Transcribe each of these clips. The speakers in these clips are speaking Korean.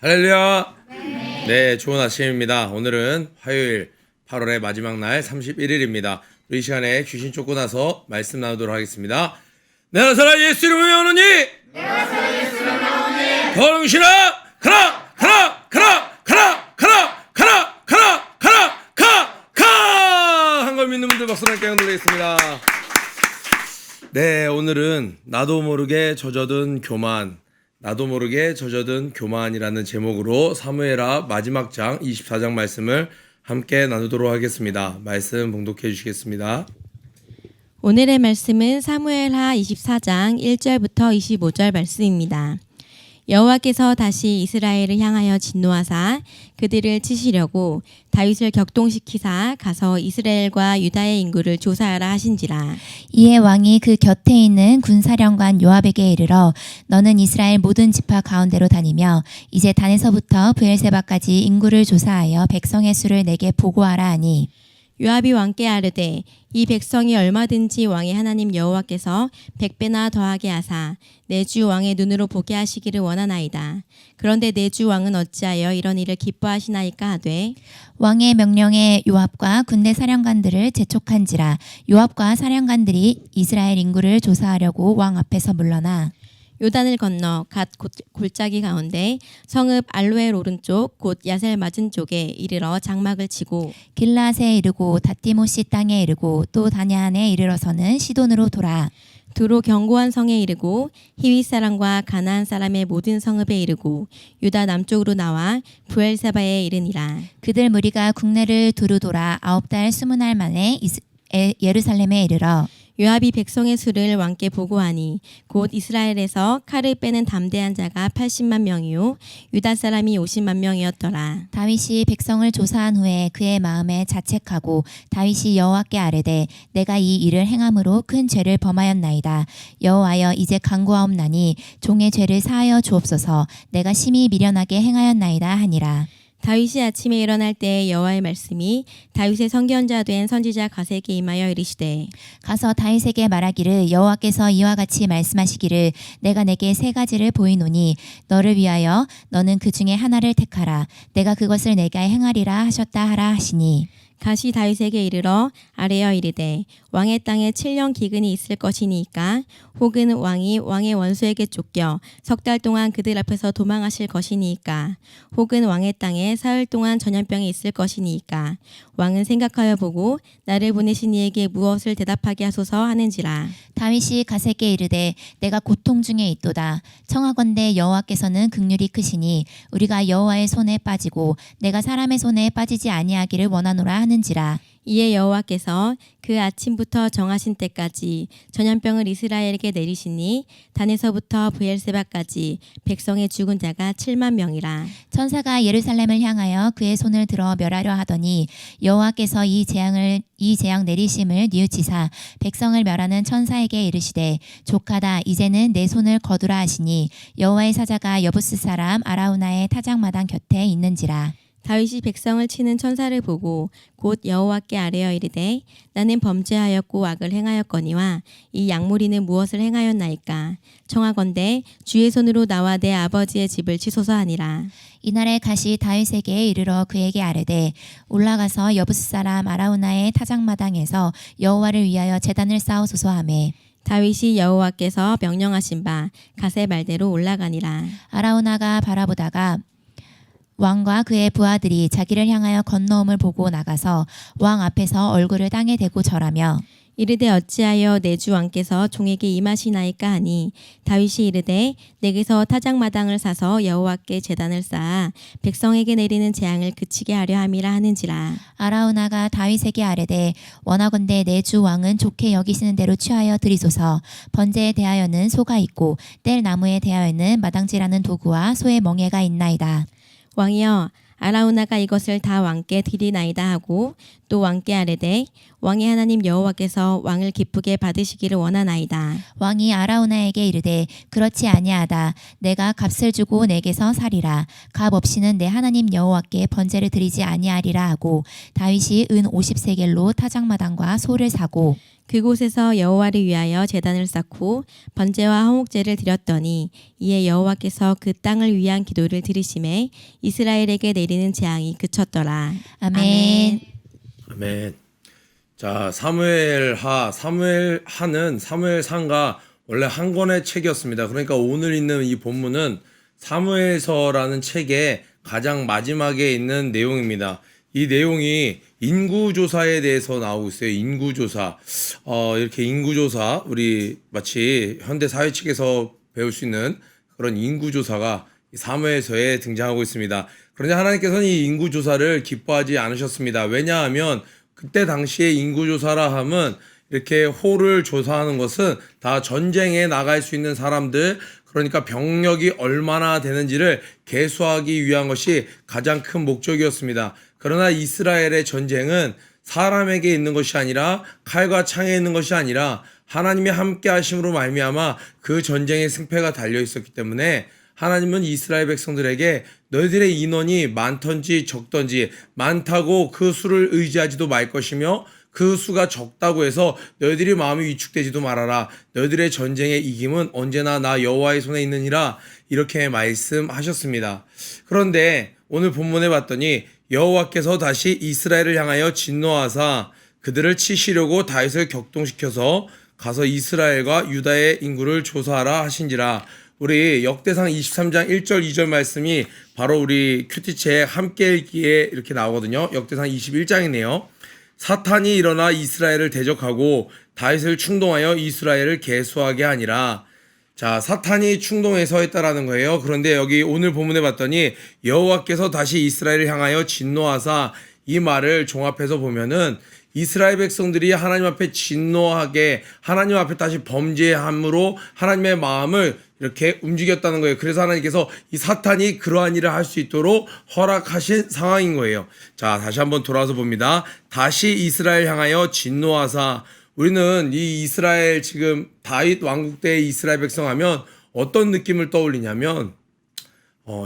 할렐루야. 네, 좋은 아침입니다. 오늘은 화요일 8월의 마지막 날 31일입니다. 우리 이 시간에 귀신 쫓고 나서 말씀 나누도록 하겠습니다. 내가 살아 예수 이름으로 나오니 내가 살아 예수 이름으로 나오니 더릉신아 가라 가라 가라 가라 가라 가라 가라 가라 가 한 걸 믿는 분들 박수 함께 드리겠습니다. 네, 오늘은 나도 모르게 젖어든 교만, 나도 모르게 젖어든 교만이라는 제목으로 사무엘하 마지막 장 24장 말씀을 함께 나누도록 하겠습니다. 말씀 봉독해 주시겠습니다. 오늘의 말씀은 사무엘하 24장 1절부터 25절 말씀입니다. 여호와께서 다시 이스라엘을 향하여 진노하사 그들을 치시려고 다윗을 격동시키사 가서 이스라엘과 유다의 인구를 조사하라 하신지라. 이에 왕이 그 곁에 있는 군사령관 요압에게 이르러 너는 이스라엘 모든 지파 가운데로 다니며 이제 단에서부터 브엘세바까지 인구를 조사하여 백성의 수를 내게 보고하라 하니 요압이 왕께 아뢰되 이 백성이 얼마든지 왕의 하나님 여호와께서 100배나 더하게 하사 내 주 왕의 눈으로 보게 하시기를 원하나이다. 그런데 내 주 왕은 어찌하여 이런 일을 기뻐하시나이까 하되 왕의 명령에 요압과 군대 사령관들을 재촉한지라. 요압과 사령관들이 이스라엘 인구를 조사하려고 왕 앞에서 물러나 요단을 건너 갓 골짜기 가운데 성읍 알로엘 오른쪽 곧 야셀 맞은 쪽에 이르러 장막을 치고 길라앗에 이르고 다띠모시 땅에 이르고 또 다냐안에 이르러서는 시돈으로 돌아 두로 견고한 성에 이르고 히윗 사람과 가나안 사람의 모든 성읍에 이르고 유다 남쪽으로 나와 브엘세바에 이르니라. 그들 무리가 국내를 두루 돌아 9달 20날 만에 예루살렘에 이르러 요압이 백성의 수를 왕께 보고하니 곧 이스라엘에서 칼을 빼는 담대한 자가 80만 명이요 유다 사람이 50만 명이었더라. 다윗이 백성을 조사한 후에 그의 마음에 자책하고 다윗이 여호와께 아뢰되 내가 이 일을 행함으로 큰 죄를 범하였나이다. 여호와여 이제 간구하옵나니 종의 죄를 사하여 주옵소서. 내가 심히 미련하게 행하였나이다 하니라. 다윗이 아침에 일어날 때 여호와의 말씀이 다윗의 선견자 된 선지자 갓에게 임하여 이르시되 가서 다윗에게 말하기를 여호와께서 이와 같이 말씀하시기를 내가 내게 세 가지를 보이노니 너를 위하여 너는 그 중에 하나를 택하라. 내가 그것을 내게 행하리라 하셨다 하라 하시니 갓이 다윗에게 이르러 아뢰어 이르되 왕의 땅에 7년 기근이 있을 것이니까 혹은 왕이 왕의 원수에게 쫓겨 석 달 동안 그들 앞에서 도망하실 것이니까 혹은 왕의 땅에 사흘 동안 전염병이 있을 것이니까 왕은 생각하여 보고 나를 보내신 이에게 무엇을 대답하게 하소서 하는지라. 다윗이 갓에게 이르되 내가 고통 중에 있도다. 청하건대 여호와께서는 긍휼이 크시니 우리가 여호와의 손에 빠지고 내가 사람의 손에 빠지지 아니하기를 원하노라 하는지라. 이에 여호와께서 그 아침부터 정하신 때까지 전염병을 이스라엘에게 내리시니 단에서부터 브엘세바까지 백성의 죽은 자가 7만 명이라. 천사가 예루살렘을 향하여 그의 손을 들어 멸하려 하더니 여호와께서 이 재앙 내리심을 뉘우치사 백성을 멸하는 천사에게 이르시되 족하다. 이제는 내 손을 거두라 하시니 여호와의 사자가 여부스 사람 아라우나의 타작마당 곁에 있는지라. 다윗이 백성을 치는 천사를 보고 곧 여호와께 아뢰어 이르되 나는 범죄하였고 악을 행하였거니와 이 약몰이는 무엇을 행하였나이까. 청하건대 주의 손으로 나와 내 아버지의 집을 치소서 하니라. 이날에 갓이 다윗에게 이르러 그에게 아뢰되 올라가서 여부스 사람 아라우나의 타작마당에서 여호와를 위하여 제단을 쌓으소서 하매 다윗이 여호와께서 명령하신 바 갓의 말대로 올라가니라. 아라우나가 바라보다가 왕과 그의 부하들이 자기를 향하여 건너옴을 보고 나가서 왕 앞에서 얼굴을 땅에 대고 절하며 이르되 어찌하여 내 주 왕께서 종에게 임하시나이까 하니 다윗이 이르되 내게서 타작마당을 사서 여호와께 제단을 쌓아 백성에게 내리는 재앙을 그치게 하려 함이라 하는지라. 아라우나가 다윗에게 아뢰되 원하건대 내 주 왕은 좋게 여기시는 대로 취하여 드리소서. 번제에 대하여는 소가 있고 뗄 나무에 대하여는 마당질하는 도구와 소의 멍에가 있나이다. 왕이여 아라우나가 이것을 다 왕께 드리나이다 하고 또 왕께 아뢰되 왕의 하나님 여호와께서 왕을 기쁘게 받으시기를 원하나이다. 왕이 아라우나에게 이르되 그렇지 아니하다. 내가 값을 주고 내게서 사리라. 값 없이는 내 하나님 여호와께 번제를 드리지 아니하리라 하고 다윗이 은 50세겔로 타작마당과 소를 사고 그곳에서 여호와를 위하여 제단을 쌓고 번제와 화목제를 드렸더니 이에 여호와께서 그 땅을 위한 기도를 들으심에 이스라엘에게 내리는 재앙이 그쳤더라. 아멘. 아멘. 자, 사무엘하는 사무엘상가 원래 한 권의 책이었습니다. 그러니까 오늘 있는 이 본문은 사무엘서라는 책의 가장 마지막에 있는 내용입니다. 이 내용이 인구조사에 대해서 나오고 있어요. 인구조사. 이렇게 인구조사, 우리 마치 현대 사회 측에서 배울 수 있는 그런 인구조사가 사무엘서에 등장하고 있습니다. 그런데 하나님께서는 이 인구조사를 기뻐하지 않으셨습니다. 왜냐하면 그때 당시에 인구조사라 함은 이렇게 호를 조사하는 것은 다 전쟁에 나갈 수 있는 사람들, 그러니까 병력이 얼마나 되는지를 계수하기 위한 것이 가장 큰 목적이었습니다. 그러나 이스라엘의 전쟁은 사람에게 있는 것이 아니라 칼과 창에 있는 것이 아니라 하나님의 함께 하심으로 말미암아 그 전쟁의 승패가 달려 있었기 때문에 하나님은 이스라엘 백성들에게 너희들의 인원이 많던지 적던지 많다고 그 수를 의지하지도 말 것이며 그 수가 적다고 해서 너희들이 마음이 위축되지도 말아라. 너희들의 전쟁의 이김은 언제나 나 여호와의 손에 있느니라. 이렇게 말씀하셨습니다. 그런데 오늘 본문에 봤더니 여호와께서 다시 이스라엘을 향하여 진노하사 그들을 치시려고 다윗을 격동시켜서 가서 이스라엘과 유다의 인구를 조사하라 하신지라. 우리 역대상 23장 1절 2절 말씀이 바로 우리 큐티책 함께 읽기에 이렇게 나오거든요. 역대상 21장이네요. 사탄이 일어나 이스라엘을 대적하고 다윗을 충동하여 이스라엘을 계수하게 하니라. 자, 사탄이 충동해서 했다라는 거예요. 그런데 여기 오늘 본문에 봤더니 여호와께서 다시 이스라엘을 향하여 진노하사, 이 말을 종합해서 보면은 이스라엘 백성들이 하나님 앞에 진노하게 하나님 앞에 다시 범죄함으로 하나님의 마음을 이렇게 움직였다는 거예요. 그래서 하나님께서 이 사탄이 그러한 일을 할 수 있도록 허락하신 상황인 거예요. 자, 다시 한번 돌아와서 봅니다. 다시 이스라엘 향하여 진노하사. 우리는 이 이스라엘 지금 다윗 왕국 때의 이스라엘 백성 하면 어떤 느낌을 떠올리냐면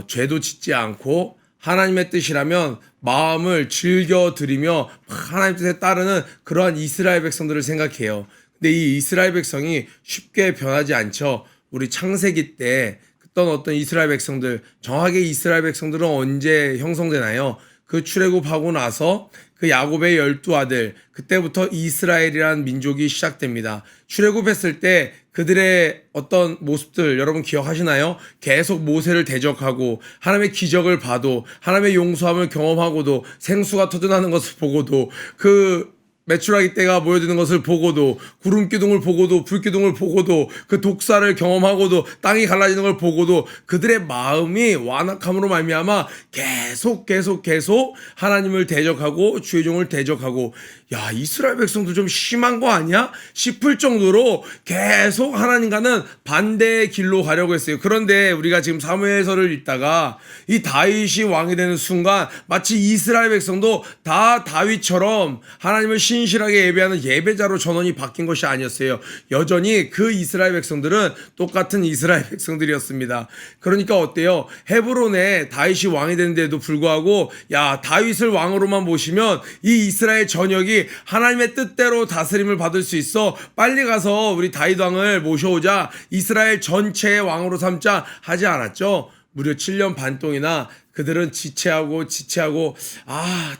죄도 짓지 않고 하나님의 뜻이라면 마음을 즐겨 드리며 하나님 뜻에 따르는 그러한 이스라엘 백성들을 생각해요. 근데 이 이스라엘 백성이 쉽게 변하지 않죠. 우리 창세기 때 어떤 이스라엘 백성들, 정확하게 이스라엘 백성들은 언제 형성되나요? 그 출애굽하고 나서 그 야곱의 12아들, 그때부터 이스라엘이라는 민족이 시작됩니다. 출애굽했을 때 그들의 어떤 모습들 여러분 기억하시나요? 계속 모세를 대적하고 하나님의 기적을 봐도 하나님의 용서함을 경험하고도 생수가 터져나는 것을 보고도 그 메추라기 떼가 모여드는 것을 보고도 구름 기둥을 보고도 불 기둥을 보고도 그 독사를 경험하고도 땅이 갈라지는 걸 보고도 그들의 마음이 완악함으로 말미암아 계속 하나님을 대적하고 주의 종을 대적하고, 야, 이스라엘 백성도 좀 심한 거 아니야? 싶을 정도로 계속 하나님과는 반대의 길로 가려고 했어요. 그런데 우리가 지금 사무엘서를 읽다가 이 다윗이 왕이 되는 순간 마치 이스라엘 백성도 다 다윗처럼 하나님을 신실하게 예배하는 예배자로 전원이 바뀐 것이 아니었어요. 여전히 그 이스라엘 백성들은 똑같은 이스라엘 백성들이었습니다. 그러니까 어때요? 헤브론에 다윗이 왕이 되는데도 불구하고 야, 다윗을 왕으로만 모시면 이 이스라엘 전역이 하나님의 뜻대로 다스림을 받을 수 있어, 빨리 가서 우리 다윗 왕을 모셔오자, 이스라엘 전체의 왕으로 삼자 하지 않았죠. 무려 7년 반 동이나 그들은 지체하고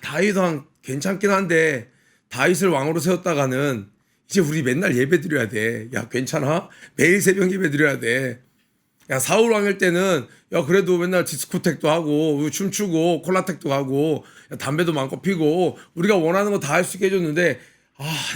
다윗 왕 괜찮긴 한데 다윗을 왕으로 세웠다가는 이제 우리 맨날 예배 드려야 돼. 야, 괜찮아? 매일 새벽 예배 드려야 돼. 야, 사울 왕일 때는 야, 그래도 맨날 디스코텍도 하고 춤추고 콜라텍도 하고 담배도 마음껏 피고 우리가 원하는 거 다 할 수 있게 해줬는데,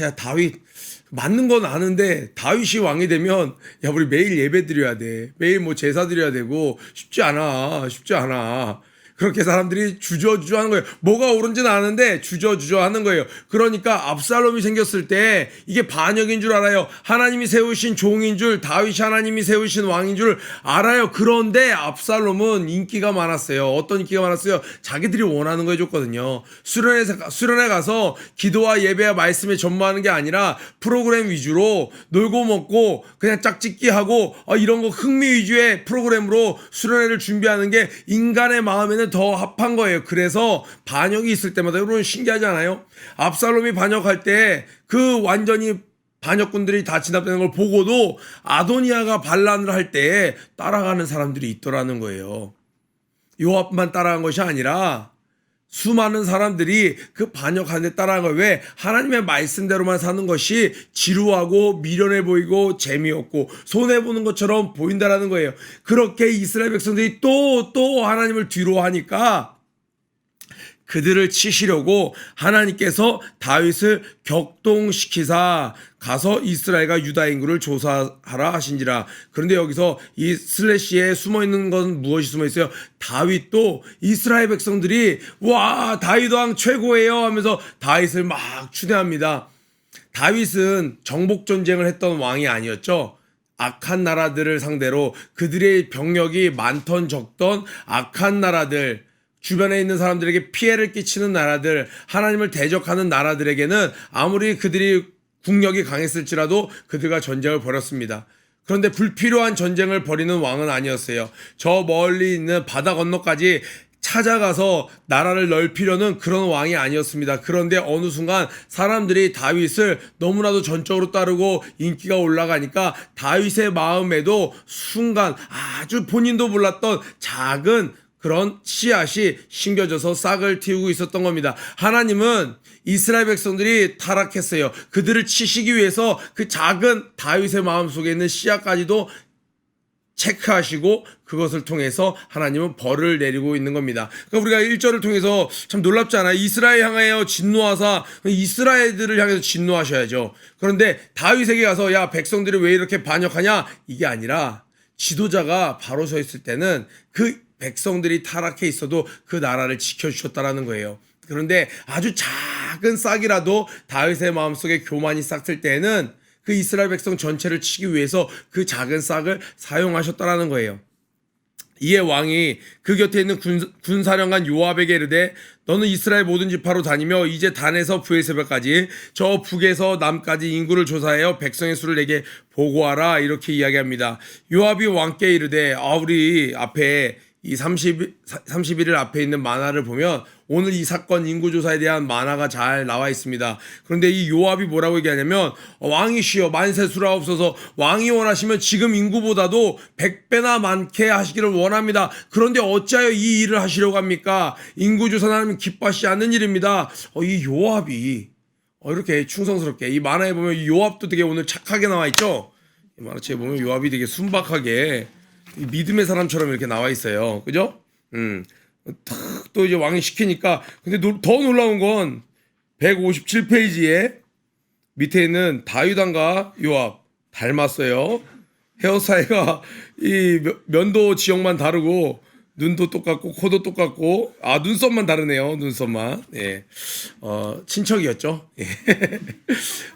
야, 다윗 맞는 건 아는데 다윗이 왕이 되면 야, 우리 매일 예배 드려야 돼. 매일 뭐 제사 드려야 되고 쉽지 않아. 그렇게 사람들이 주저주저 하는 거예요. 뭐가 옳은지는 아는데 주저주저 하는 거예요. 그러니까 압살롬이 생겼을 때 이게 반역인 줄 알아요. 하나님이 세우신 종인 줄, 다윗이 하나님이 세우신 왕인 줄 알아요. 그런데 압살롬은 인기가 많았어요. 어떤 인기가 많았어요? 자기들이 원하는 거 해줬거든요. 수련회 가서 기도와 예배와 말씀에 전무하는 게 아니라 프로그램 위주로 놀고 먹고 그냥 짝짓기 하고 이런 거 흥미 위주의 프로그램으로 수련회를 준비하는 게 인간의 마음에는 더 합한 거예요. 그래서 반역이 있을 때마다, 여러분 신기하지 않아요? 압살롬이 반역할 때 그 완전히 반역군들이 다 진압되는 걸 보고도 아도니아가 반란을 할 때 따라가는 사람들이 있더라는 거예요. 요압만 따라간 것이 아니라 수많은 사람들이 그 반역하는 데 따라간 거예요. 왜? 하나님의 말씀대로만 사는 것이 지루하고 미련해 보이고 재미없고 손해보는 것처럼 보인다라는 거예요. 그렇게 이스라엘 백성들이 또 하나님을 뒤로 하니까 그들을 치시려고 하나님께서 다윗을 격동시키사 가서 이스라엘과 유다 인구를 조사하라 하신지라. 그런데 여기서 이 슬래시에 숨어있는 건 무엇이 숨어있어요? 다윗도 이스라엘 백성들이 와 다윗 왕 최고예요 하면서 다윗을 막 추대합니다. 다윗은 정복 전쟁을 했던 왕이 아니었죠. 악한 나라들을 상대로 그들의 병력이 많던 적던 악한 나라들, 주변에 있는 사람들에게 피해를 끼치는 나라들, 하나님을 대적하는 나라들에게는 아무리 그들이 국력이 강했을지라도 그들과 전쟁을 벌였습니다. 그런데 불필요한 전쟁을 벌이는 왕은 아니었어요. 저 멀리 있는 바다 건너까지 찾아가서 나라를 넓히려는 그런 왕이 아니었습니다. 그런데 어느 순간 사람들이 다윗을 너무나도 전적으로 따르고 인기가 올라가니까 다윗의 마음에도 순간 아주 본인도 몰랐던 작은 그런 씨앗이 심겨져서 싹을 틔우고 있었던 겁니다. 하나님은 이스라엘 백성들이 타락했어요. 그들을 치시기 위해서 그 작은 다윗의 마음속에 있는 씨앗까지도 체크하시고 그것을 통해서 하나님은 벌을 내리고 있는 겁니다. 그러니까 우리가 1절을 통해서 참 놀랍지 않아요? 이스라엘 향하여 진노하사 이스라엘들을 향해서 진노하셔야죠. 그런데 다윗에게 가서 야 백성들이 왜 이렇게 반역하냐? 이게 아니라 지도자가 바로 서 있을 때는 그 백성들이 타락해 있어도 그 나라를 지켜주셨다라는 거예요. 그런데 아주 작은 싹이라도 다윗의 마음속에 교만이 싹틀 때에는 그 이스라엘 백성 전체를 치기 위해서 그 작은 싹을 사용하셨다라는 거예요. 이에 왕이 그 곁에 있는 군사령관 요압에게 이르되 너는 이스라엘 모든 지파로 다니며 이제 단에서 브에세바까지 저 북에서 남까지 인구를 조사하여 백성의 수를 내게 보고하라 이렇게 이야기합니다. 요압이 왕께 이르되 우리 앞에 이 31일 앞에 있는 만화를 보면 오늘 이 사건 인구조사에 대한 만화가 잘 나와 있습니다. 그런데 이 요압이 뭐라고 얘기하냐면 왕이시여 만세수라옵소서 왕이 원하시면 지금 인구보다도 100배나 많게 하시기를 원합니다. 그런데 어찌하여 이 일을 하시려고 합니까? 인구조사는 하나님 기뻐하시지 않는 일입니다. 이 요압이 이렇게 충성스럽게 이 만화에 보면 이 요압도 되게 오늘 착하게 나와 있죠. 이 만화책에 보면 요압이 되게 순박하게 믿음의 사람처럼 이렇게 나와 있어요. 그죠? 또 이제 왕이 시키니까. 근데 더 놀라운 건 157페이지에 밑에 있는 다윗왕과 요압 닮았어요. 헤어스타일가 이 면도 지역만 다르고 눈도 똑같고 코도 똑같고 눈썹만 다르네요. 눈썹만. 예. 친척이었죠. 예.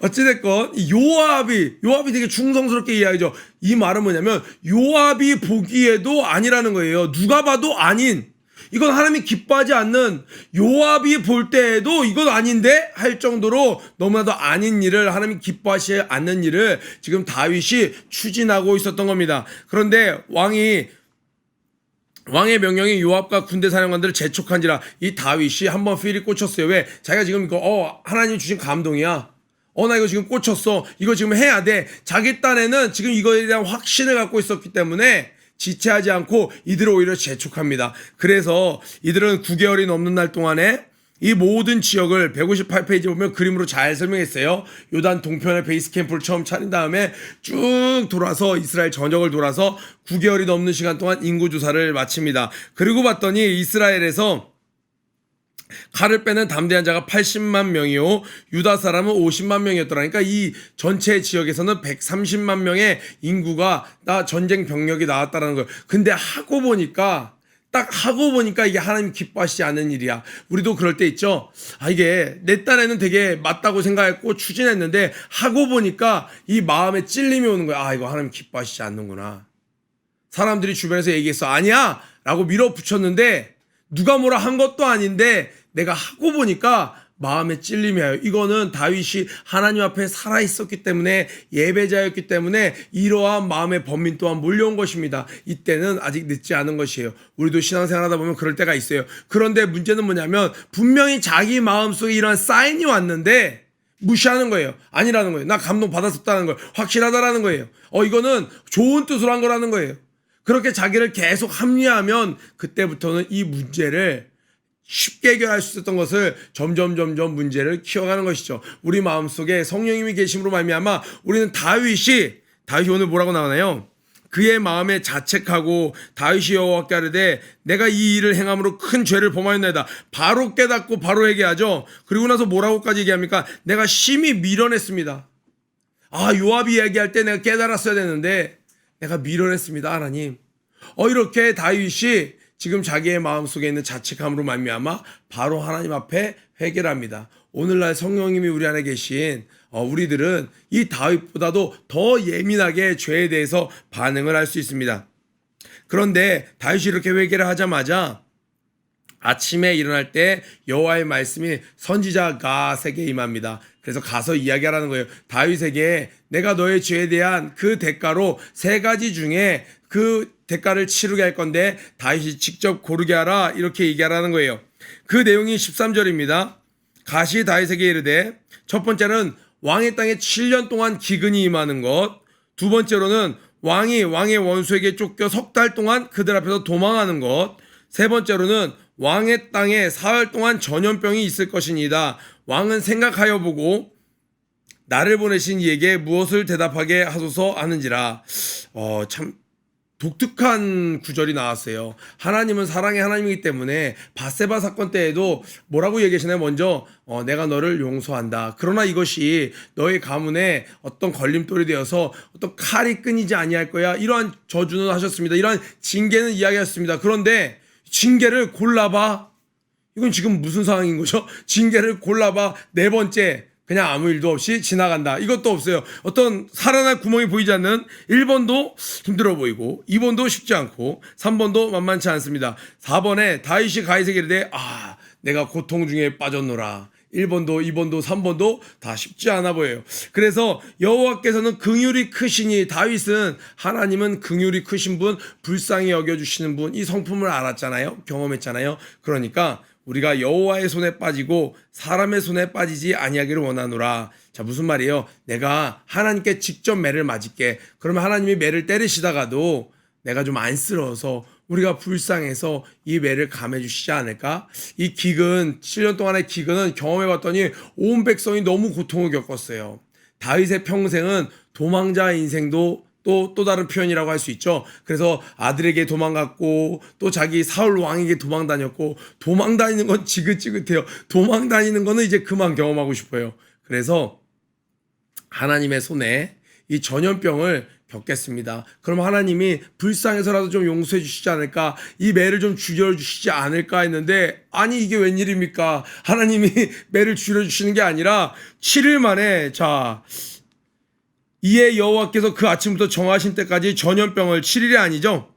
어찌됐건 요압이 되게 충성스럽게 이야기죠. 이 말은 뭐냐면 요압이 보기에도 아니라는 거예요. 누가 봐도 아닌, 이건 하나님이 기뻐하지 않는, 요압이 볼 때에도 이건 아닌데 할 정도로 너무나도 아닌 일을, 하나님이 기뻐하지 않는 일을 지금 다윗이 추진하고 있었던 겁니다. 그런데 왕의 명령이 요압과 군대 사령관들을 재촉한지라 이 다윗이 한번 필이 꽂혔어요. 왜? 자기가 지금 이거 하나님 주신 감동이야. 나 이거 지금 꽂혔어. 이거 지금 해야 돼. 자기 딴에는 지금 이거에 대한 확신을 갖고 있었기 때문에 지체하지 않고 이들을 오히려 재촉합니다. 그래서 이들은 9개월이 넘는 날 동안에 이 모든 지역을 158페이지 보면 그림으로 잘 설명했어요. 요단 동편의 베이스 캠프를 처음 차린 다음에 쭉 돌아서 이스라엘 전역을 돌아서 9개월이 넘는 시간 동안 인구조사를 마칩니다. 그리고 봤더니 이스라엘에서 칼을 빼는 담대한 자가 80만 명이요 유다 사람은 50만 명이었더라니까. 이 전체 지역에서는 130만 명의 인구가 전쟁 병력이 나왔다는 거예요. 근데 하고 보니까 이게 하나님 기뻐하시지 않는 일이야. 우리도 그럴 때 있죠. 이게 내 딴에는 되게 맞다고 생각했고 추진했는데 하고 보니까 이 마음에 찔림이 오는 거야. 이거 하나님 기뻐하시지 않는구나. 사람들이 주변에서 얘기했어. 아니야 라고 밀어붙였는데 누가 뭐라 한 것도 아닌데 내가 하고 보니까 마음에 찔림이 와요. 이거는 다윗이 하나님 앞에 살아있었기 때문에, 예배자였기 때문에 이러한 마음의 번민 또한 몰려온 것입니다. 이때는 아직 늦지 않은 것이에요. 우리도 신앙생활 하다 보면 그럴 때가 있어요. 그런데 문제는 뭐냐면 분명히 자기 마음속에 이러한 사인이 왔는데 무시하는 거예요. 아니라는 거예요. 나 감동 받았었다는 거예요. 확실하다라는 거예요. 이거는 좋은 뜻으로 한 거라는 거예요. 그렇게 자기를 계속 합리화하면 그때부터는 이 문제를 쉽게 해결할 수 있었던 것을 점점 문제를 키워가는 것이죠. 우리 마음속에 성령님이 계심으로 말미암아 우리는 다윗이 오늘 뭐라고 나오나요? 그의 마음에 자책하고 다윗이 여호와께 아뢰되 내가 이 일을 행함으로 큰 죄를 범하였나이다. 바로 깨닫고 바로 회개하죠. 그리고 나서 뭐라고까지 얘기합니까? 내가 심히 미련했습니다. 요압이 얘기할 때 내가 깨달았어야 되는데 내가 미련했습니다. 하나님. 이렇게 다윗이 지금 자기의 마음속에 있는 자책함으로 말미암아 바로 하나님 앞에 회개를 합니다. 오늘날 성령님이 우리 안에 계신 우리들은 이 다윗보다도 더 예민하게 죄에 대해서 반응을 할 수 있습니다. 그런데 다윗이 이렇게 회개를 하자마자 아침에 일어날 때 여호와의 말씀이 선지자 갓에게 임합니다. 그래서 가서 이야기하라는 거예요. 다윗에게 내가 너의 죄에 대한 그 대가로 3가지 중에 그 대가를 치르게 할 건데 다윗이 직접 고르게 하라, 이렇게 얘기하라는 거예요. 그 내용이 13절입니다. 갓이 다윗에게 이르되 첫 번째는 왕의 땅에 7년 동안 기근이 임하는 것, 두 번째로는 왕이 왕의 원수에게 쫓겨 3달 동안 그들 앞에서 도망하는 것, 세 번째로는 왕의 땅에 사흘 동안 전염병이 있을 것이니이다. 왕은 생각하여 보고 나를 보내신 이에게 무엇을 대답하게 하소서 하는지라. 참 독특한 구절이 나왔어요. 하나님은 사랑의 하나님이기 때문에 밧세바 사건 때에도 뭐라고 얘기하시나요? 먼저 내가 너를 용서한다. 그러나 이것이 너의 가문에 어떤 걸림돌이 되어서 어떤 칼이 끊이지 아니할 거야. 이러한 저주는 하셨습니다. 이러한 징계는 이야기하셨습니다. 그런데 징계를 골라봐. 이건 지금 무슨 상황인 거죠? 징계를 골라봐. 4번째, 그냥 아무 일도 없이 지나간다. 이것도 없어요. 어떤 살아날 구멍이 보이지 않는 1번도 힘들어 보이고 2번도 쉽지 않고 3번도 만만치 않습니다. 4번에 다윗이 갓에게 이르되 내가 고통 중에 빠졌노라. 1번도 2번도 3번도 다 쉽지 않아 보여요. 그래서 여호와께서는 긍휼이 크시니, 다윗은 하나님은 긍휼이 크신 분, 불쌍히 여겨주시는 분, 이 성품을 알았잖아요. 경험했잖아요. 그러니까 우리가 여호와의 손에 빠지고 사람의 손에 빠지지 아니하기를 원하노라. 자, 무슨 말이에요? 내가 하나님께 직접 매를 맞을게. 그러면 하나님이 매를 때리시다가도 내가 좀 안쓰러워서 우리가 불쌍해서 이 매를 감해 주시지 않을까? 이 기근, 7년 동안의 기근은 경험해 봤더니 온 백성이 너무 고통을 겪었어요. 다윗의 평생은 도망자 인생도 또 다른 표현이라고 할 수 있죠. 그래서 아들에게 도망갔고 또 자기 사울 왕에게 도망다녔고, 도망다니는 건 지긋지긋해요. 도망다니는 거는 이제 그만 경험하고 싶어요. 그래서 하나님의 손에 이 전염병을 겪겠습니다. 그럼 하나님이 불쌍해서라도 좀 용서해 주시지 않을까? 이 매를 좀 줄여주시지 않을까 했는데, 아니 이게 웬일입니까? 하나님이 매를 줄여주시는 게 아니라 7일 만에, 이에 여호와께서 그 아침부터 정하신 때까지 전염병을, 7일이 아니죠,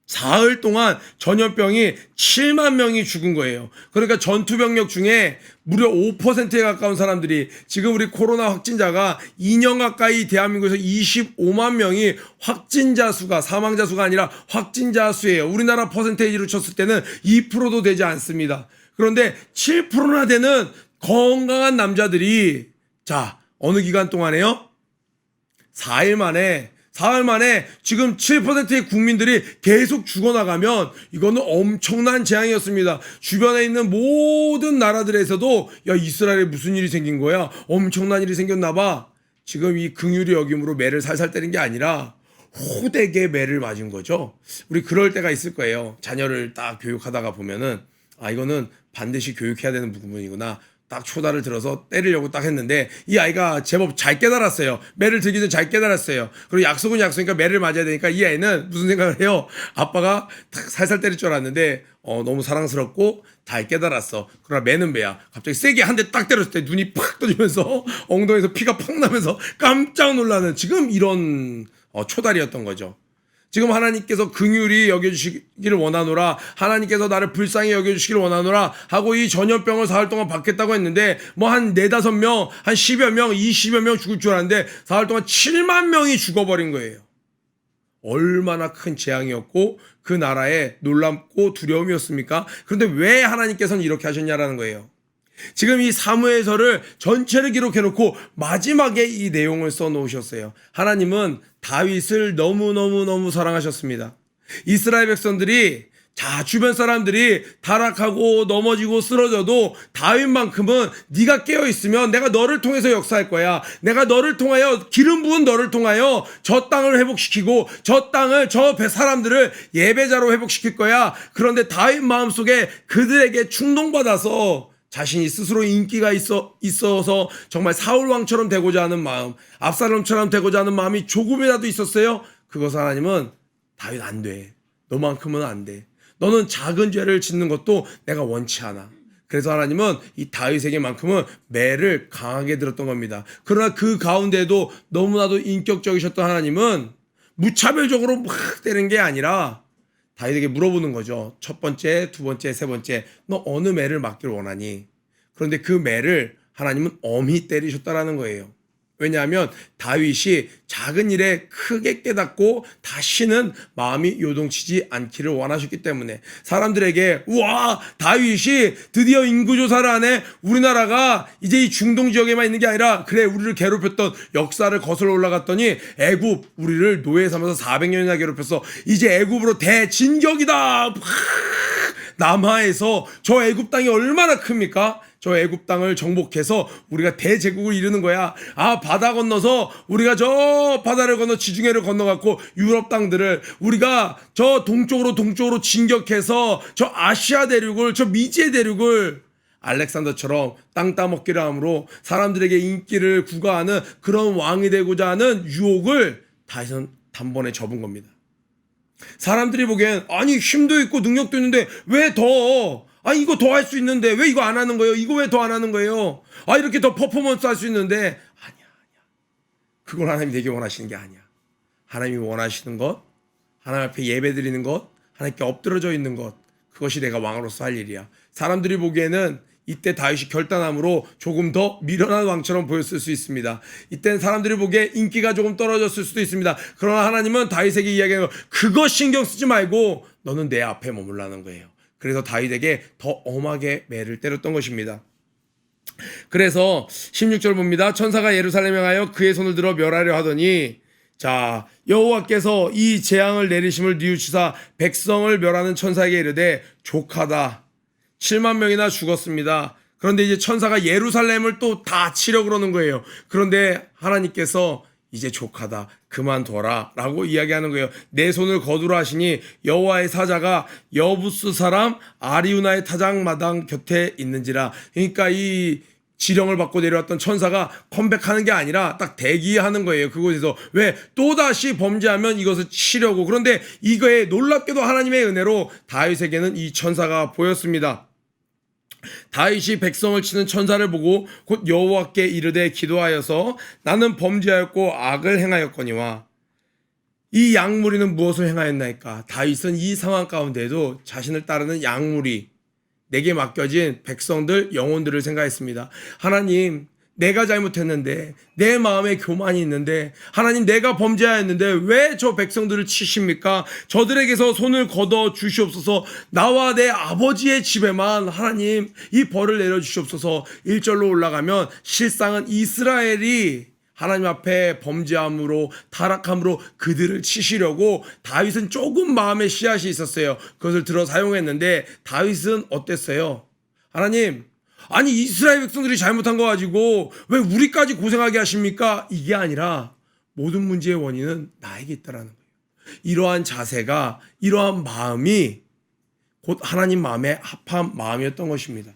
사흘 동안 전염병이 7만 명이 죽은 거예요. 그러니까 전투병력 중에 무려 5%에 가까운 사람들이, 지금 우리 코로나 확진자가 2년 가까이 대한민국에서 25만 명이 확진자 수가, 사망자 수가 아니라 확진자 수예요. 우리나라 퍼센테이지로 쳤을 때는 2%도 되지 않습니다. 그런데 7%나 되는 건강한 남자들이, 어느 기간 동안에요? 사흘 만에 지금 7%의 국민들이 계속 죽어나가면 이거는 엄청난 재앙이었습니다. 주변에 있는 모든 나라들에서도 이스라엘에 무슨 일이 생긴 거야? 엄청난 일이 생겼나 봐. 지금 이 긍휼의 여김으로 매를 살살 때린 게 아니라 호되게 매를 맞은 거죠. 우리 그럴 때가 있을 거예요. 자녀를 딱 교육하다가 보면은 이거는 반드시 교육해야 되는 부분이구나. 딱 초다를 들어서 때리려고 딱 했는데 이 아이가 제법 잘 깨달았어요. 매를 들기 전에 잘 깨달았어요. 그리고 약속은 약속이니까 매를 맞아야 되니까 이 아이는 무슨 생각을 해요? 아빠가 탁 살살 때릴 줄 알았는데 너무 사랑스럽고 잘 깨달았어. 그러나 매는 매야. 갑자기 세게 한 대 딱 때렸을 때 눈이 팍 떠지면서 엉덩이에서 피가 팍 나면서 깜짝 놀라는, 지금 이런 초달이었던 거죠. 지금 하나님께서 긍휼히 여겨주시기를 원하노라, 하나님께서 나를 불쌍히 여겨주시기를 원하노라 하고 이 전염병을 사흘 동안 받겠다고 했는데 한 4-5명, 한 10여 명, 20여 명 죽을 줄 알았는데 사흘 동안 7만 명이 죽어버린 거예요. 얼마나 큰 재앙이었고 그 나라에 놀랍고 두려움이었습니까? 그런데 왜 하나님께서는 이렇게 하셨냐라는 거예요. 지금 이 사무엘서를 전체를 기록해놓고 마지막에 이 내용을 써놓으셨어요. 하나님은 다윗을 너무너무 사랑하셨습니다. 이스라엘 백성들이 주변 사람들이 타락하고 넘어지고 쓰러져도 다윗만큼은 네가 깨어있으면 내가 너를 통해서 역사할 거야. 내가 너를 통하여 기름 부은 너를 통하여 저 땅을 회복시키고 저 땅을 저 사람들을 예배자로 회복시킬 거야. 그런데 다윗 마음속에 그들에게 충동받아서 자신이 스스로 인기가 있어서 정말 사울 왕처럼 되고자 하는 마음, 압살롬처럼 되고자 하는 마음이 조금이라도 있었어요. 그것을 하나님은 다윗 안 돼. 너만큼은 안 돼. 너는 작은 죄를 짓는 것도 내가 원치 않아. 그래서 하나님은 이 다윗에게만큼은 매를 강하게 들었던 겁니다. 그러나 그 가운데도 너무나도 인격적이셨던 하나님은 무차별적으로 막 때리는 게 아니라 다윗에게 물어보는 거죠. 첫 번째, 두 번째, 세 번째, 너 어느 매를 맞기를 원하니? 그런데 그 매를 하나님은 엄히 때리셨다라는 거예요. 왜냐하면 다윗이 작은 일에 크게 깨닫고 다시는 마음이 요동치지 않기를 원하셨기 때문에 사람들에게 우와 다윗이 드디어 인구조사를 하네. 우리나라가 이제 이 중동 지역에만 있는 게 아니라 그래 우리를 괴롭혔던 역사를 거슬러 올라갔더니 애굽 우리를 노예 삼아서 400년이나 괴롭혔어. 이제 애굽으로 대진격이다. 남하에서 저 애굽 땅이 얼마나 큽니까? 저 애굽 땅을 정복해서 우리가 대제국을 이루는 거야. 바다 건너서 우리가 저 바다를 건너 지중해를 건너갖고 유럽 땅들을 우리가 저 동쪽으로 진격해서 저 아시아 대륙을 저 미지의 대륙을 알렉산더처럼 땅 따먹기를 함으로 사람들에게 인기를 구가하는 그런 왕이 되고자 하는 유혹을 다윗은 단번에 접은 겁니다. 사람들이 보기엔 아니 힘도 있고 능력도 있는데 왜 더 이거 더 할 수 있는데 왜 이거 안 하는 거예요? 이거 왜 더 안 하는 거예요? 이렇게 더 퍼포먼스 할 수 있는데 아니야. 그걸 하나님이 되게 원하시는 게 아니야. 하나님이 원하시는 것, 하나님 앞에 예배 드리는 것, 하나님께 엎드러져 있는 것, 그것이 내가 왕으로서 할 일이야. 사람들이 보기에는 이때 다윗이 결단함으로 조금 더 미련한 왕처럼 보였을 수 있습니다. 이때는 사람들이 보기에 인기가 조금 떨어졌을 수도 있습니다. 그러나 하나님은 다윗에게 이야기하는 거 그거 신경 쓰지 말고 너는 내 앞에 머물라는 거예요. 그래서 다윗에게 더 엄하게 매를 때렸던 것입니다. 그래서 16절 봅니다. 천사가 예루살렘에 가여 그의 손을 들어 멸하려 하더니 여호와께서 이 재앙을 내리심을 뉘우치사 백성을 멸하는 천사에게 이르되 족하다. 7만 명이나 죽었습니다. 그런데 이제 천사가 예루살렘을 또 다 치려 그러는 거예요. 그런데 하나님께서 이제 족하다 그만둬라 라고 이야기하는 거예요. 내 손을 거두라 하시니 여호와의 사자가 여부스 사람 아리우나의 타작마당 곁에 있는지라. 그러니까 이 지령을 받고 내려왔던 천사가 컴백하는 게 아니라 딱 대기하는 거예요. 그곳에서 왜 또다시 범죄하면 이것을 치려고. 그런데 이거에 놀랍게도 하나님의 은혜로 다윗에게는 이 천사가 보였습니다. 다윗이 백성을 치는 천사를 보고 곧 여호와께 이르되 기도하여서 나는 범죄하였고 악을 행하였거니와. 이 양무리는 무엇을 행하였나이까? 다윗은 이 상황 가운데도 자신을 따르는 양무리, 내게 맡겨진 백성들 영혼들을 생각했습니다. 하나님, 내가 잘못했는데 내 마음에 교만이 있는데 하나님 내가 범죄하였는데 왜 저 백성들을 치십니까? 저들에게서 손을 걷어 주시옵소서. 나와 내 아버지의 집에만 하나님 이 벌을 내려주시옵소서. 1절로 올라가면 실상은 이스라엘이 하나님 앞에 범죄함으로 타락함으로 그들을 치시려고 다윗은 조금 마음의 씨앗이 있었어요. 그것을 들어 사용했는데 다윗은 어땠어요? 하나님, 아니 이스라엘 백성들이 잘못한 거 가지고 왜 우리까지 고생하게 하십니까? 이게 아니라 모든 문제의 원인은 나에게 있다라는 거예요. 이러한 자세가, 이러한 마음이 곧 하나님 마음에 합한 마음이었던 것입니다.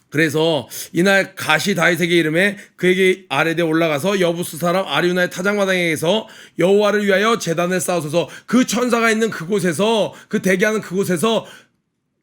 그래서 이날 가시 다윗에게 이름에 그에게 아래에 올라가서 여부스 사람 아리우나의 타작마당에서 여호와를 위하여 제단을 쌓으소서. 그 천사가 있는 그곳에서, 그 대기하는 그곳에서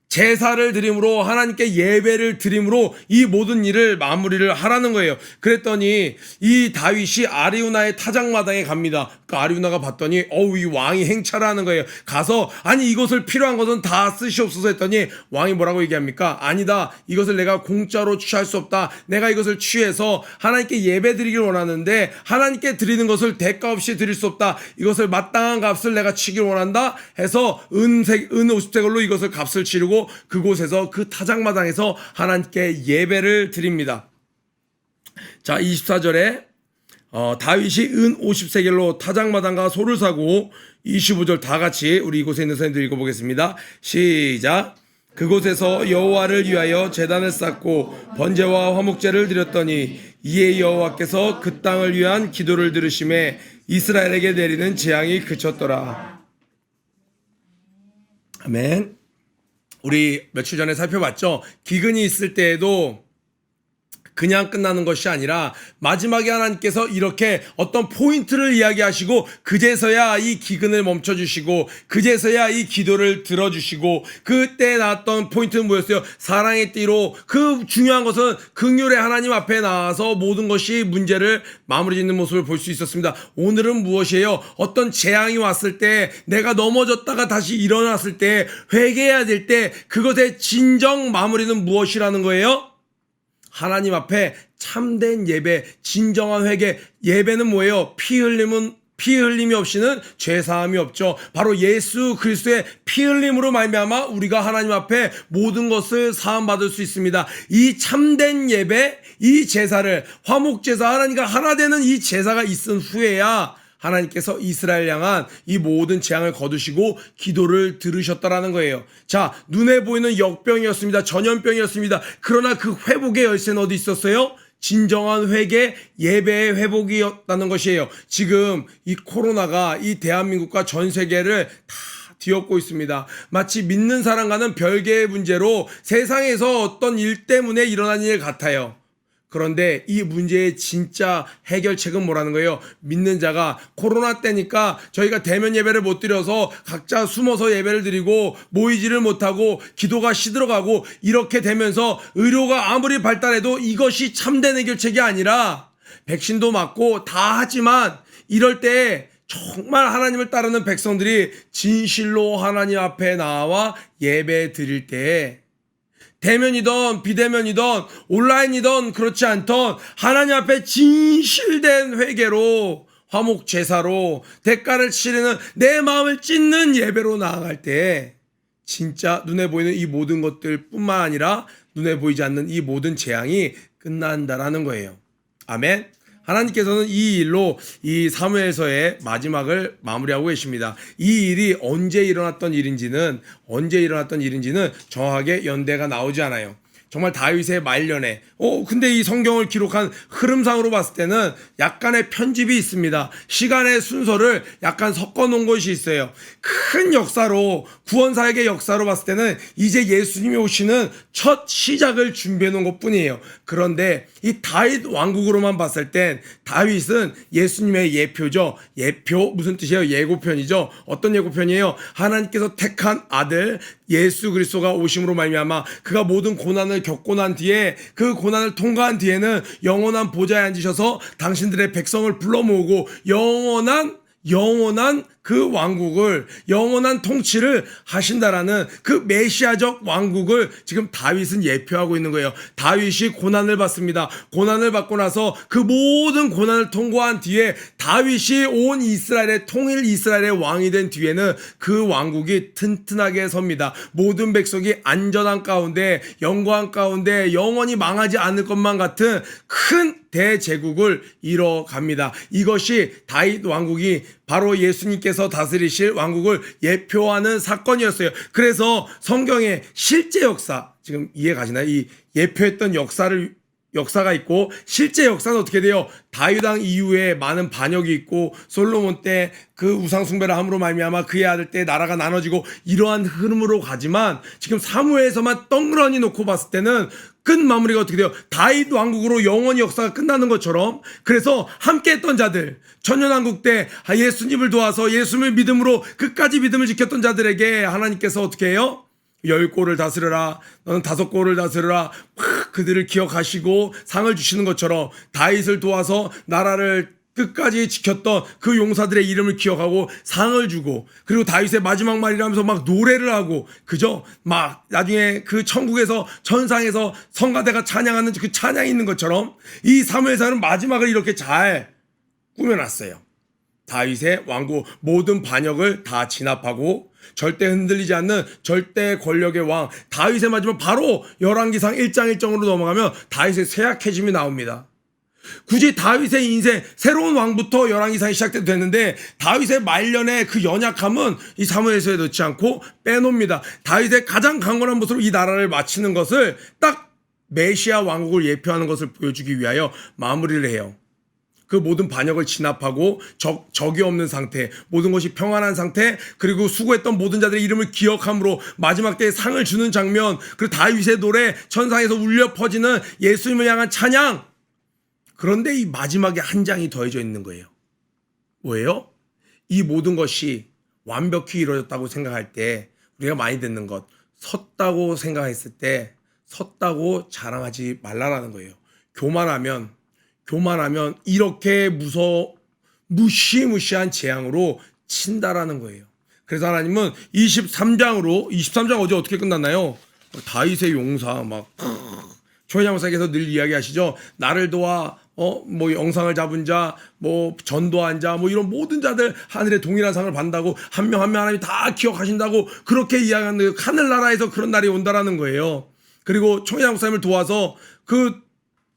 제사를 드림으로 하나님께 예배를 드림으로 이 모든 일을 마무리를 하라는 거예요. 그랬더니 이 다윗이 아리우나의 타작마당에 갑니다. 그 아리우나가 봤더니 이 왕이 행차라는 거예요. 가서 아니 이것을 필요한 것은 다 쓰시옵소서 했더니 왕이 뭐라고 얘기합니까? 아니다. 이것을 내가 공짜로 취할 수 없다. 내가 이것을 취해서 하나님께 예배 드리길 원하는데 하나님께 드리는 것을 대가 없이 드릴 수 없다. 이것을 마땅한 값을 내가 치길 원한다 해서 은 50세겔로 이것을 값을 치르고 가지고 그곳에서 그 타작마당에서 하나님께 예배를 드립니다. 자, 24절에 다윗이 은 50세겔로 타작마당과 소를 사고 25절 다 같이 우리 이곳에 있는 선생님들 읽어보겠습니다. 시작. 그곳에서 여호와를 위하여 제단을 쌓고 번제와 화목제를 드렸더니 이에 여호와께서 그 땅을 위한 기도를 들으심에 이스라엘에게 내리는 재앙이 그쳤더라. 아멘. 우리 며칠 전에 살펴봤죠. 기근이 있을 때에도 그냥 끝나는 것이 아니라 마지막에 하나님께서 이렇게 어떤 포인트를 이야기하시고 그제서야 이 기근을 멈춰주시고 그제서야 이 기도를 들어주시고 그때 나왔던 포인트는 뭐였어요? 사랑의 띠로 그 중요한 것은 긍휼의 하나님 앞에 나와서 모든 것이 문제를 마무리 짓는 모습을 볼 수 있었습니다. 오늘은 무엇이에요? 어떤 재앙이 왔을 때 내가 넘어졌다가 다시 일어났을 때 회개해야 될 때 그것의 진정 마무리는 무엇이라는 거예요? 하나님 앞에 참된 예배, 진정한 회개. 예배는 뭐예요? 피 흘림이 없이는 죄 사함이 없죠. 바로 예수 그리스도의 피 흘림으로 말미암아 우리가 하나님 앞에 모든 것을 사함 받을 수 있습니다. 이 참된 예배, 이 제사를 화목 제사, 하나님과 하나 되는 이 제사가 있은 후에야 하나님께서 이스라엘 향한 이 모든 재앙을 거두시고 기도를 들으셨다라는 거예요. 자, 눈에 보이는 역병이었습니다. 전염병이었습니다. 그러나 그 회복의 열쇠는 어디 있었어요? 진정한 회개, 예배의 회복이었다는 것이에요. 지금 이 코로나가 이 대한민국과 전 세계를 다 뒤엎고 있습니다. 마치 믿는 사람과는 별개의 문제로 세상에서 어떤 일 때문에 일어난 일 같아요. 그런데 이 문제의 진짜 해결책은 뭐라는 거예요? 믿는 자가 코로나 때니까 저희가 대면 예배를 못 드려서 각자 숨어서 예배를 드리고 모이지를 못하고 기도가 시들어가고 이렇게 되면서 의료가 아무리 발달해도 이것이 참된 해결책이 아니라 백신도 맞고 다 하지만 이럴 때 정말 하나님을 따르는 백성들이 진실로 하나님 앞에 나와 예배 드릴 때 대면이든 비대면이든 온라인이든 그렇지 않던 하나님 앞에 진실된 회개로 화목 제사로 대가를 치르는 내 마음을 찢는 예배로 나아갈 때 진짜 눈에 보이는 이 모든 것들 뿐만 아니라 눈에 보이지 않는 이 모든 재앙이 끝난다라는 거예요. 아멘. 하나님께서는 이 일로 이 사무엘서의 마지막을 마무리하고 계십니다. 이 일이 언제 일어났던 일인지는 정확하게 연대가 나오지 않아요. 정말 다윗의 말년에 근데 이 성경을 기록한 흐름상으로 봤을 때는 약간의 편집이 있습니다. 시간의 순서를 약간 섞어 놓은 것이 있어요. 큰 역사로 구원사역의 역사로 봤을 때는 이제 예수님이 오시는 첫 시작을 준비해 놓은 것뿐이에요. 그런데 이 다윗 왕국으로만 봤을 땐 다윗은 예수님의 예표죠. 예표 무슨 뜻이에요? 예고편이죠. 어떤 예고편이에요? 하나님께서 택한 아들 예수 그리스도가 오심으로 말미암아 그가 모든 고난을 겪고 난 뒤에 그 고난을 통과한 뒤에는 영원한 보좌에 앉으셔서 당신들의 백성을 불러 모으고 영원한 그 왕국을 영원한 통치를 하신다라는 그 메시아적 왕국을 지금 다윗은 예표하고 있는 거예요. 다윗이 고난을 받습니다. 고난을 받고 나서 그 모든 고난을 통과한 뒤에 다윗이 온 이스라엘의 통일 이스라엘의 왕이 된 뒤에는 그 왕국이 튼튼하게 섭니다. 모든 백성이 안전한 가운데 영광 가운데 영원히 망하지 않을 것만 같은 큰 대제국을 이뤄갑니다. 이것이 다윗 왕국이 바로 예수님께서 다스리실 왕국을 예표하는 사건이었어요. 그래서 성경의 실제 역사, 지금 이해 가시나요? 이 예표했던 역사가 있고 실제 역사는 어떻게 돼요? 다윗 왕 이후에 많은 반역이 있고 솔로몬 때 그 우상 숭배를 함으로 말미암아 그의 아들 때 나라가 나눠지고 이러한 흐름으로 가지만 지금 사무엘서만 덩그러니 놓고 봤을 때는 끝 마무리가 어떻게 돼요? 다윗 왕국으로 영원히 역사가 끝나는 것처럼 그래서 함께했던 자들 천년왕국 때 예수님을 도와서 예수님을 믿음으로 끝까지 믿음을 지켰던 자들에게 하나님께서 어떻게 해요? 10골을 다스려라 너는 5골을 다스려라 그들을 기억하시고 상을 주시는 것처럼 다윗을 도와서 나라를 끝까지 지켰던 그 용사들의 이름을 기억하고 상을 주고 그리고 다윗의 마지막 말이라면서 막 노래를 하고 그죠? 막 나중에 그 천국에서 천상에서 성가대가 찬양하는 그 찬양이 있는 것처럼 이 사무엘서는 마지막을 이렇게 잘 꾸며놨어요. 다윗의 왕국 모든 반역을 다 진압하고 절대 흔들리지 않는 절대 권력의 왕 다윗의 마지막 바로 열왕기상 1장 1정으로 넘어가면 다윗의 쇠약해짐이 나옵니다. 굳이 다윗의 인생 새로운 왕부터 열왕기상이 시작돼도 되는데 다윗의 말년의 그 연약함은 이 사무엘서에 넣지 않고 빼놉니다. 다윗의 가장 강건한 모습으로 이 나라를 마치는 것을 딱 메시아 왕국을 예표하는 것을 보여주기 위하여 마무리를 해요. 그 모든 반역을 진압하고 적이 없는 상태, 모든 것이 평안한 상태, 그리고 수고했던 모든 자들의 이름을 기억함으로 마지막 때에 상을 주는 장면, 그리고 다윗의 노래, 천상에서 울려 퍼지는 예수님을 향한 찬양. 그런데 이 마지막에 한 장이 더해져 있는 거예요. 뭐예요? 이 모든 것이 완벽히 이루어졌다고 생각할 때 우리가 많이 듣는 것, 섰다고 생각했을 때 섰다고 자랑하지 말라라는 거예요. 교만하면 이렇게 무시무시한 재앙으로 친다라는 거예요. 그래서 하나님은 23장 어제 끝났나요? 다윗의 용사 막 초회장 목사께서 늘 이야기하시죠. 나를 도와 뭐 영상을 잡은 자, 뭐 전도한 자, 뭐 이런 모든 자들 하늘의 동일한 상을 받는다고 한 명 한 명 하나님이 다 기억하신다고 그렇게 이야기하는 하늘나라에서 그런 날이 온다라는 거예요. 그리고 초회장 목사님을 도와서 그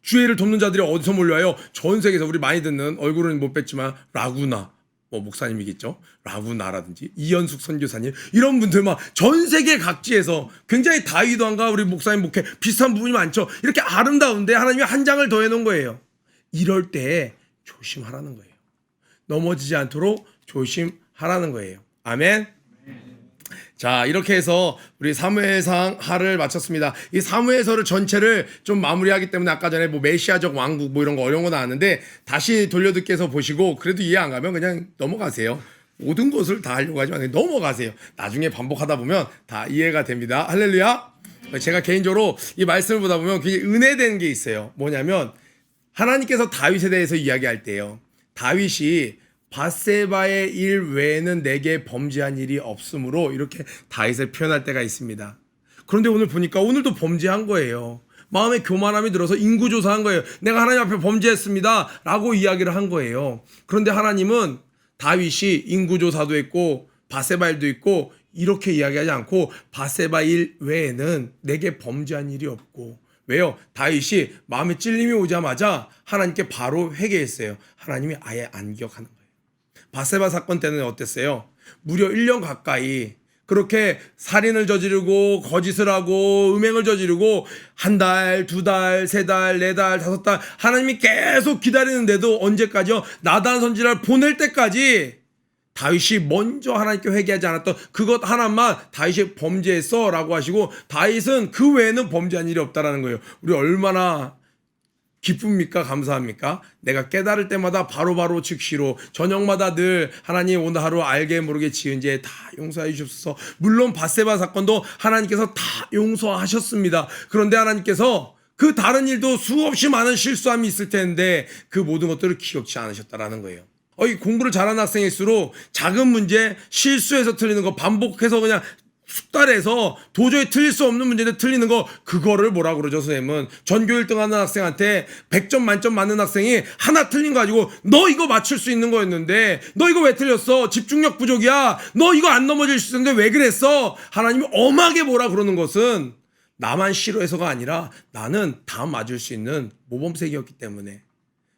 주의를 돕는 자들이 어디서 몰려와요? 전 세계에서 우리 많이 듣는 얼굴은 못 뵀지만 라구나 목사님이겠죠. 라구나라든지 이현숙 선교사님 이런 분들 막 전 세계 각지에서 굉장히 다윗 왕과 우리 목사님 목회 비슷한 부분이 많죠. 이렇게 아름다운데 하나님이 한 장을 더해 놓은 거예요. 이럴 때 조심하라는 거예요. 넘어지지 않도록 조심하라는 거예요. 아멘. 자, 이렇게 해서 우리 사무엘상 하를 마쳤습니다. 이 사무엘서를 전체를 좀 마무리하기 때문에 아까 전에 뭐 메시아적 왕국 뭐 이런 거 어려운 거 나왔는데 다시 돌려듣기 해서 보시고 그래도 이해 안 가면 그냥 넘어가세요. 모든 것을 다 하려고 하지 마세요. 넘어가세요. 나중에 반복하다 보면 다 이해가 됩니다. 할렐루야. 제가 개인적으로 이 말씀을 보다 보면 굉장히 은혜되는 게 있어요. 뭐냐면 하나님께서 다윗에 대해서 이야기할 때요. 다윗이 밧세바의 일 외에는 내게 범죄한 일이 없으므로 이렇게 다윗을 표현할 때가 있습니다. 그런데 오늘 보니까 오늘도 범죄한 거예요. 마음에 교만함이 들어서 인구조사한 거예요. 내가 하나님 앞에 범죄했습니다 라고 이야기를 한 거예요. 그런데 하나님은 다윗이 인구조사도 했고 밧세바 일도 있고 이렇게 이야기하지 않고 밧세바 일 외에는 내게 범죄한 일이 없고 왜요? 다윗이 마음에 찔림이 오자마자 하나님께 바로 회개했어요. 하나님이 아예 안 기억하는 거예요. 밧세바 사건 때는 어땠어요? 무려 1년 가까이 그렇게 살인을 저지르고 거짓을 하고 음행을 저지르고 한 달, 두 달, 세 달, 네 달, 다섯 달 하나님이 계속 기다리는데도 언제까지요? 나단 선지자를 보낼 때까지 다윗이 먼저 하나님께 회개하지 않았던 그것 하나만 다윗이 범죄했어 라고 하시고 다윗은 그 외에는 범죄한 일이 없다라는 거예요. 우리 얼마나 기쁩니까? 감사합니까? 내가 깨달을 때마다 바로바로 즉시로 저녁마다 늘 하나님 오늘 하루 알게 모르게 지은 죄 다 용서해 주셨어. 물론 밧세바 사건도 하나님께서 다 용서하셨습니다. 그런데 하나님께서 그 다른 일도 수없이 많은 실수함이 있을 텐데 그 모든 것들을 기억지 않으셨다라는 거예요. 이 공부를 잘하는 학생일수록 작은 문제 실수해서 틀리는 거 반복해서 그냥 숙달해서 도저히 틀릴 수 없는 문제인데 틀리는 거 그거를 뭐라고 그러죠 선생님은? 전교 1등 하는 학생한테 100점 만점 맞는 학생이 하나 틀린 거 가지고 너 이거 맞출 수 있는 거였는데 너 이거 왜 틀렸어? 집중력 부족이야. 너 이거 안 넘어질 수 있는데 왜 그랬어? 하나님이 엄하게 뭐라 그러는 것은 나만 싫어해서가 아니라 나는 다 맞을 수 있는 모범생이었기 때문에.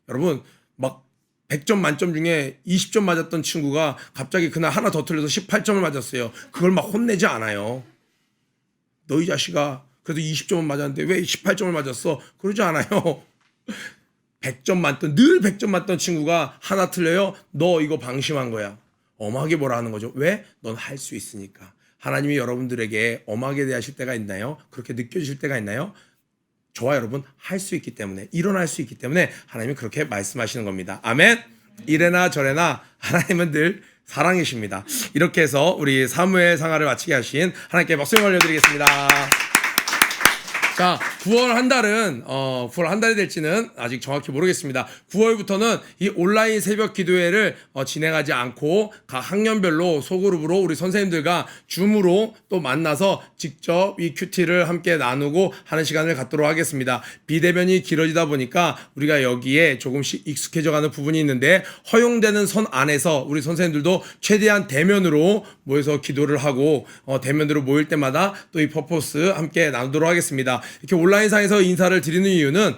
여러분 막 100점 만점 중에 20점 맞았던 친구가 갑자기 그날 하나 더 틀려서 18점을 맞았어요. 그걸 막 혼내지 않아요. 너 이 자식아 그래도 20점은 맞았는데 왜 18점을 맞았어? 그러지 않아요. 100점 맞던 늘 100점 맞던 친구가 하나 틀려요. 너 이거 방심한 거야. 엄하게 뭐라 하는 거죠. 왜? 넌 할 수 있으니까. 하나님이 여러분들에게 엄하게 대하실 때가 있나요? 그렇게 느껴지실 때가 있나요? 저와 여러분 할 수 있기 때문에 일어날 수 있기 때문에 하나님이 그렇게 말씀하시는 겁니다. 아멘. 이래나 저래나 하나님은 늘 사랑이십니다. 이렇게 해서 우리 사무엘 상하를 마치게 하신 하나님께 박수 올려드리겠습니다. 자, 9월 한 달은 9월 한 달이 될지는 아직 정확히 모르겠습니다. 9월부터는 이 온라인 새벽 기도회를 진행하지 않고 각 학년별로 소그룹으로 우리 선생님들과 줌으로 또 만나서 직접 이 큐티를 함께 나누고 하는 시간을 갖도록 하겠습니다. 비대면이 길어지다 보니까 우리가 여기에 조금씩 익숙해져가는 부분이 있는데 허용되는 선 안에서 우리 선생님들도 최대한 대면으로 모여서 기도를 하고 대면으로 모일 때마다 또 이 퍼포스 함께 나누도록 하겠습니다. 이렇게 온라인상에서 인사를 드리는 이유는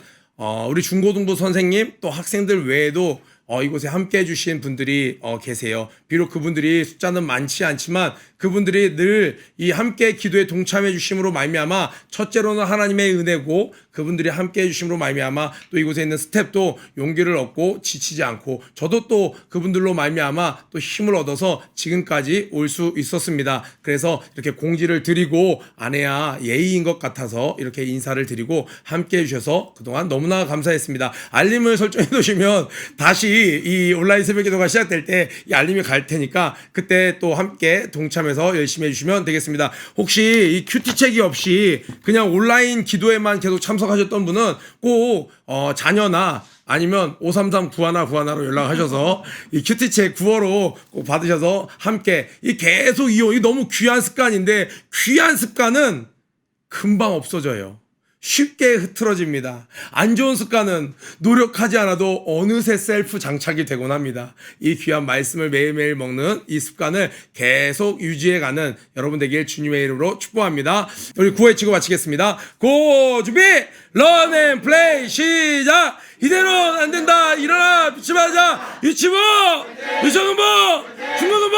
우리 중고등부 선생님 또 학생들 외에도 이곳에 함께 해주신 분들이 계세요. 비록 그분들이 숫자는 많지 않지만 그분들이 늘 이 함께 기도에 동참해 주심으로 말미암아 첫째로는 하나님의 은혜고 그분들이 함께 해주심으로 말미암아 또 이곳에 있는 스텝도 용기를 얻고 지치지 않고 저도 또 그분들로 말미암아 또 힘을 얻어서 지금까지 올 수 있었습니다. 그래서 이렇게 공지를 드리고 안 해야 예의인 것 같아서 이렇게 인사를 드리고 함께 해주셔서 그동안 너무나 감사했습니다. 알림을 설정해 두시면 다시 이 온라인 새벽 기도가 시작될 때 이 알림이 갈 테니까 그때 또 함께 동참해서 열심히 해주시면 되겠습니다. 혹시 이 큐티책이 없이 그냥 온라인 기도에만 계속 참석하셨던 분은 꼭 자녀나 아니면 533 구하나로 연락하셔서 이 큐티책 9호로 꼭 받으셔서 함께 이 계속 이 너무 귀한 습관인데 귀한 습관은 금방 없어져요. 쉽게 흐트러집니다. 안 좋은 습관은 노력하지 않아도 어느새 셀프 장착이 되곤 합니다. 이 귀한 말씀을 매일매일 먹는 이 습관을 계속 유지해가는 여러분 되길 주님의 이름으로 축복합니다. 우리 9회 치고 마치겠습니다. 고 준비 런앤플레이 시작. 이대로는 안 된다. 일어나 빛이 발하자. 유치부 유초등부 중고등부